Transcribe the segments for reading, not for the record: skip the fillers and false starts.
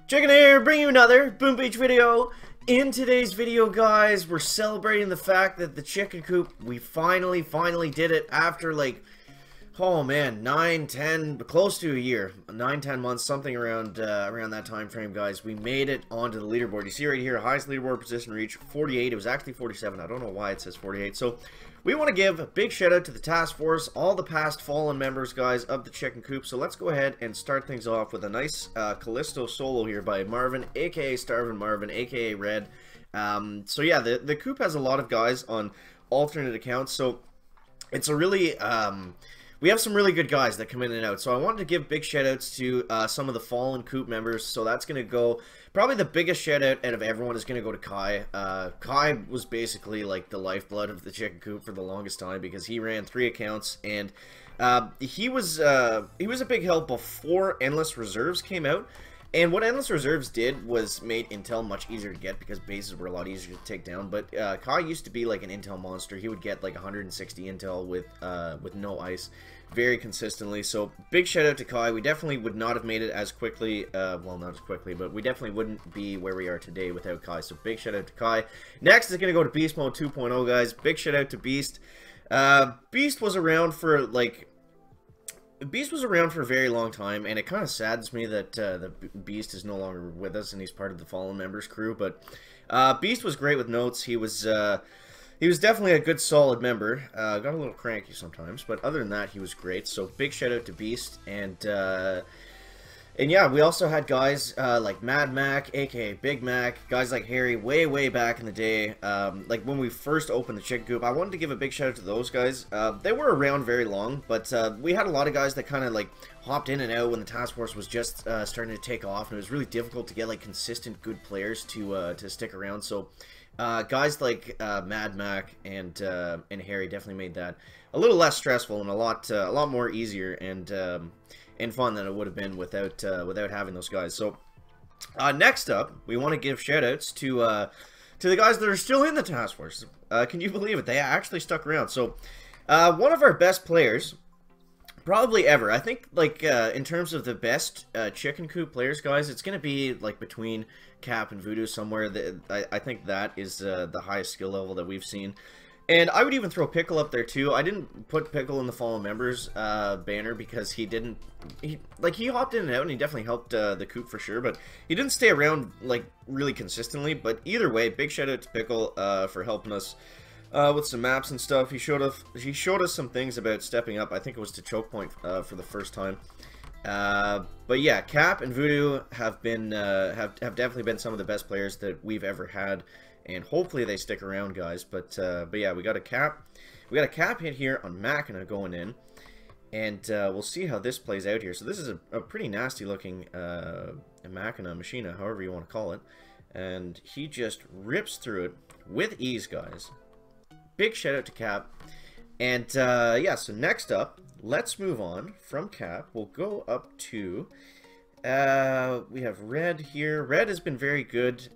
Chicken here, bringing you another Boom Beach video. In today's video, guys, we're celebrating the fact that the Chicken Coop, we finally did it after like, oh man, 9, 10, close to a year, 9, 10 months, something around around that time frame, guys. We made it onto the leaderboard. You see right here, highest leaderboard position reach, 48. It was actually 47. I don't know why it says 48. So we want to give a big shout out to the task force, all the past fallen members, guys, of the Chicken Coop. So let's go ahead and start things off with a nice Callisto solo here by Marvin, aka Starvin Marvin, aka Red. So yeah, the Coop has a lot of guys on alternate accounts, so it's a really we have some really good guys that come in and out. So I wanted to give big shout outs to some of the fallen Coop members. So that's going to go, probably the biggest shout out of everyone is going to go to Kai. Kai was basically like the lifeblood of the Chicken Coop for the longest time because he ran 3 accounts, and he was a big help before Endless Reserves came out. And what Endless Reserves did was made Intel much easier to get because bases were a lot easier to take down. But Kai used to be like an Intel monster. He would get like 160 Intel with no ice very consistently. So big shout out to Kai. We definitely would not have made it as quickly, well, not as quickly, but we definitely wouldn't be where we are today without Kai. So big shout out to Kai. Next is going to go to Beast Mode 2.0, guys. Big shout out to Beast. Beast was around for like... Beast was around for a very long time, and it kind of saddens me that the Beast is no longer with us and he's part of the Fallen Members crew. But Beast was great with notes. He was definitely a good, solid member. Got a little cranky sometimes, but other than that, he was great. So big shout out to Beast. And yeah, we also had guys like Mad Mac, aka Big Mac, guys like Harry, way back in the day, like when we first opened the Chicken Coop. I wanted to give a big shout out to those guys. They were around very long, but we had a lot of guys that kind of like hopped in and out when the task force was just starting to take off, and it was really difficult to get like consistent good players to stick around. So guys like Mad Mac and Harry definitely made that a little less stressful and a lot more easier and fun than it would have been without having those guys. So next up, we want to give shoutouts to the guys that are still in the task force. Can you believe it? They actually stuck around. So one of our best players, probably ever. I think like in terms of the best Chicken Coop players, guys, it's gonna be like between Cap and Voodoo somewhere. I think that is the highest skill level that we've seen. And I would even throw Pickle up there too. I didn't put Pickle in the Fallen Members banner because he hopped in and out, and he definitely helped the Coop for sure, but he didn't stay around like really consistently. But either way, big shout out to Pickle for helping us with some maps and stuff. He showed us some things about stepping up. I think it was to Choke Point for the first time. But yeah, Cap and Voodoo have been have definitely been some of the best players that we've ever had. And hopefully they stick around, guys. But yeah, we got a cap hit here on Machina going in, and we'll see how this plays out here. So this is a pretty nasty looking Machina, however you want to call it, and he just rips through it with ease, guys. Big shout out to Cap. And yeah, so next up, let's move on from Cap. We'll go up to we have Red here. Red has been very good.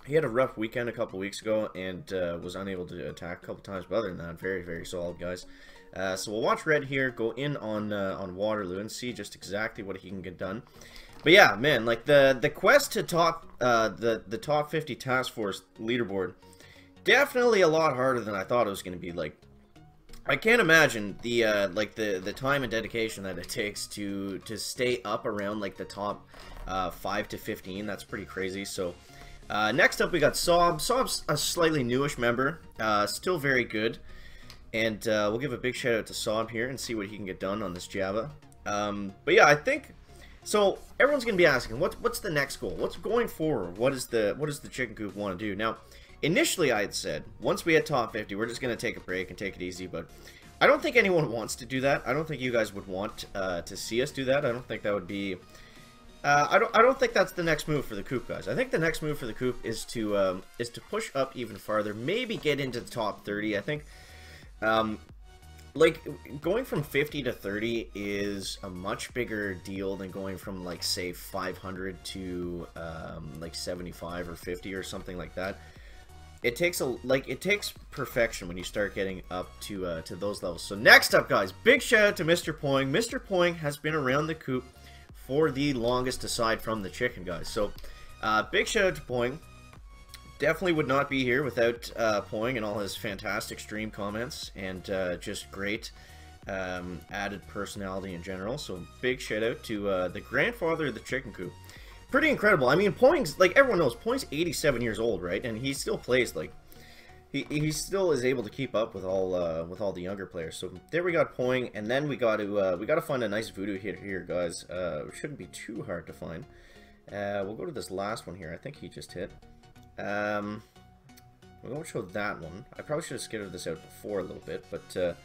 He had a rough weekend a couple weeks ago and was unable to attack a couple times, but other than that, very solid, guys. So we'll watch Red here go in on Waterloo and see just exactly what he can get done. But yeah, man, like the quest to top the top 50 task force leaderboard, definitely a lot harder than I thought it was going to be. Like, I can't imagine the like the time and dedication that it takes to stay up around like the top 5 to 15. That's pretty crazy. So. Next up, we got Sob. Sob's a slightly newish member, still very good, and we'll give a big shout out to Sob here and see what he can get done on this Java. But yeah, I think so. Everyone's gonna be asking, what's the next goal? What's going forward? What does the Chicken Coop want to do? Now, initially, I had said once we hit top 50, we're just gonna take a break and take it easy. But I don't think anyone wants to do that. I don't think you guys would want to see us do that. I don't think that would be. I don't think that's the next move for the Coop, guys. I think the next move for the Coop is to push up even farther, maybe get into the top 30. I think, like, going from 50 to 30 is a much bigger deal than going from, like, say, 500 to, like, 75 or 50 or something like that. It takes perfection when you start getting up to those levels. So next up, guys, big shout out to Mr. Poing. Mr. Poing has been around the Coop for the longest aside from the chicken, guys. So, big shout out to Poing. Definitely would not be here without Poing and all his fantastic stream comments and just great added personality in general. So, big shout out to the grandfather of the Chicken Coop. Pretty incredible. I mean, Poing's, like everyone knows, Poing's 87 years old, right? And he still plays, like, he still is able to keep up with all the younger players. So there we got Poing, and then we got to find a nice voodoo hit here, guys. It shouldn't be too hard to find. We'll go to this last one here. I think he just hit. We won't show that one. I probably should have skittered this out before a little bit, but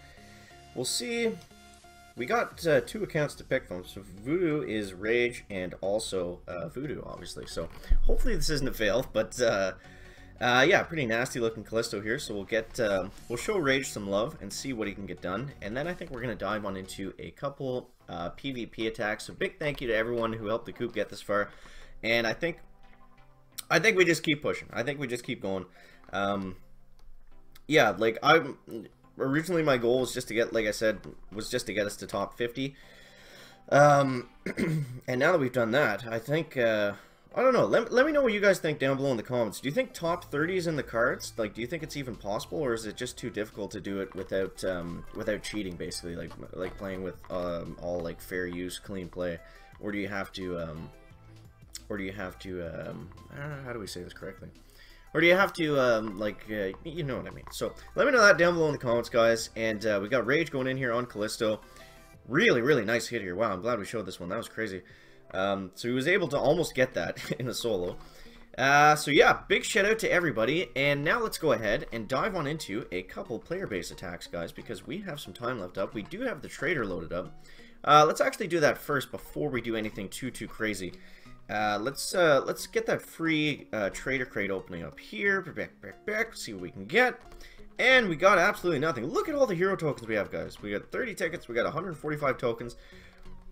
we'll see. We got 2 accounts to pick from. So voodoo is Rage and also voodoo, obviously. So hopefully this isn't a fail, but. Yeah, pretty nasty looking Callisto here, so we'll show Rage some love and see what he can get done, and then I think we're going to dive on into a couple PvP attacks. So big thank you to everyone who helped the Coop get this far, and I think we just keep pushing. I think we just keep going. Yeah, like originally my goal was just to get, like I said, was just to get us to top 50. And now that we've done that, I think I don't know. Let me know what you guys think down below in the comments. Do you think top 30 is in the cards? Like, do you think it's even possible, or is it just too difficult to do it without without cheating, basically, like playing with all like fair use, clean play, or do you have to how do we say this correctly? Or do you have to you know what I mean? So let me know that down below in the comments, guys. And we got Rage going in here on Callisto. Really nice hit here. Wow, I'm glad we showed this one. That was crazy. So he was able to almost get that in a solo. So yeah, big shout out to everybody. And now let's go ahead and dive on into a couple player-based attacks, guys, because we have some time left up. We do have the trader loaded up. Let's actually do that first before we do anything too crazy. Let's get that free trader crate opening up here. Back, see what we can get. And we got absolutely nothing. Look at all the hero tokens we have, guys. We got 30 tickets. We got 145 tokens.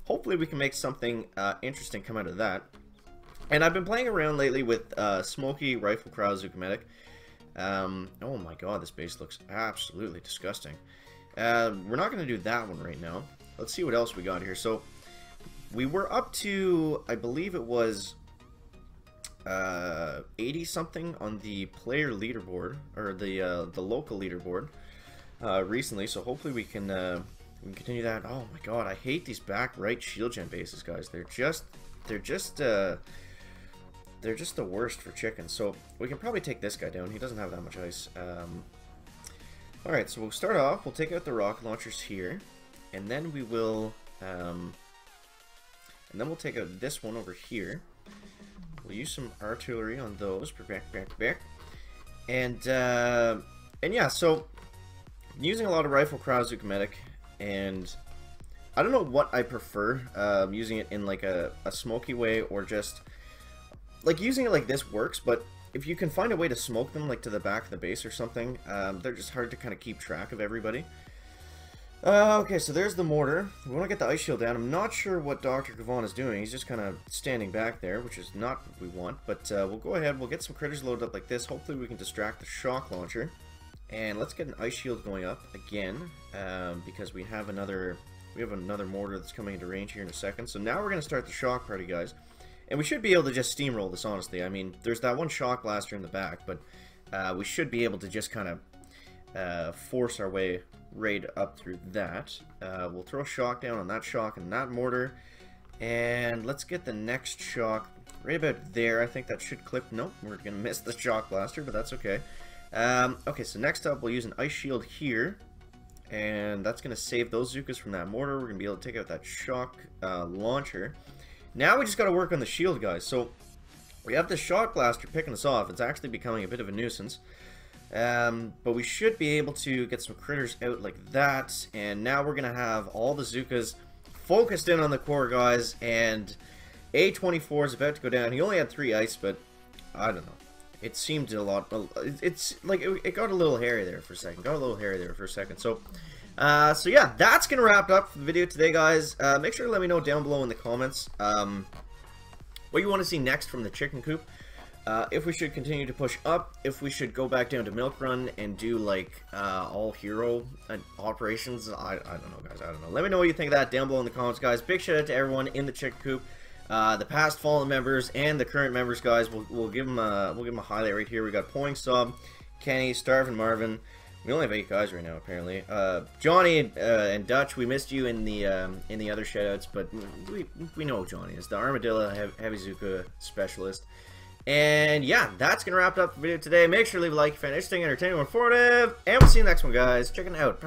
Hopefully we can make something interesting come out of that. And I've been playing around lately with Smoky Rifle Crowd Zuka Medic. Oh my god, this base looks absolutely disgusting. We're not going to do that one right now. Let's see what else we got here. So we were up to, I believe it was 80 something on the player leaderboard, or the local leaderboard recently. So hopefully we can continue that. Oh my god, I hate these back right shield gen bases, guys. They're just the worst for chickens. So we can probably take this guy down. He doesn't have that much ice. Alright, so we'll start off. We'll take out the rocket launchers here, and then we will take out this one over here. We'll use some artillery on those. Back. And yeah, so I'm using a lot of Rifle Crowd Zuka Medic. And I don't know what I prefer, using it in like a smoky way, or just like using it like this works, but if you can find a way to smoke them like to the back of the base or something, they're just hard to kind of keep track of everybody. Okay, so there's the mortar. We want to get the ice shield down. I'm not sure what Dr. Gavon is doing. He's just kind of standing back there, which is not what we want, but we'll go ahead, we'll get some critters loaded up like this. Hopefully we can distract the shock launcher. And let's get an ice shield going up again, because we have another mortar that's coming into range here in a second. So now we're going to start the shock party, guys. And we should be able to just steamroll this, honestly. I mean, there's that one shock blaster in the back, but we should be able to just kind of force our way right up through that. We'll throw shock down on that shock and that mortar. And let's get the next shock right about there. I think that should clip. Nope, we're going to miss the shock blaster, but that's okay. Okay, so next up we'll use an ice shield here, and that's going to save those Zukas from that mortar. We're going to be able to take out that shock launcher. Now we just got to work on the shield, guys. So we have the shock blaster picking us off. It's actually becoming a bit of a nuisance, but we should be able to get some critters out like that. And now we're going to have all the Zukas focused in on the core, guys, and A24 is about to go down. He only had 3 ice, but I don't know. It seemed a lot. It's like it got a little hairy there for a second. So, so yeah, that's gonna wrap up the video today, guys. Make sure to let me know down below in the comments what you want to see next from the Chicken Coop. If we should continue to push up, if we should go back down to Milk Run and do like all hero operations, I don't know, guys. I don't know. Let me know what you think of that down below in the comments, guys. Big shout out to everyone in the Chicken Coop, the past fallen members and the current members, guys. We'll give them a highlight right here. We got Poing Sub, Kenny, Starvin Marvin. We only have 8 guys right now, apparently. Johnny and Dutch, we missed you in the other shoutouts, but we know who Johnny is, the Armadillo Heavy Zuka specialist. And yeah, that's gonna wrap up the video today. Make sure to leave a like if you found it interesting, entertaining, or informative, and we'll see you in the next one, guys. Checking out.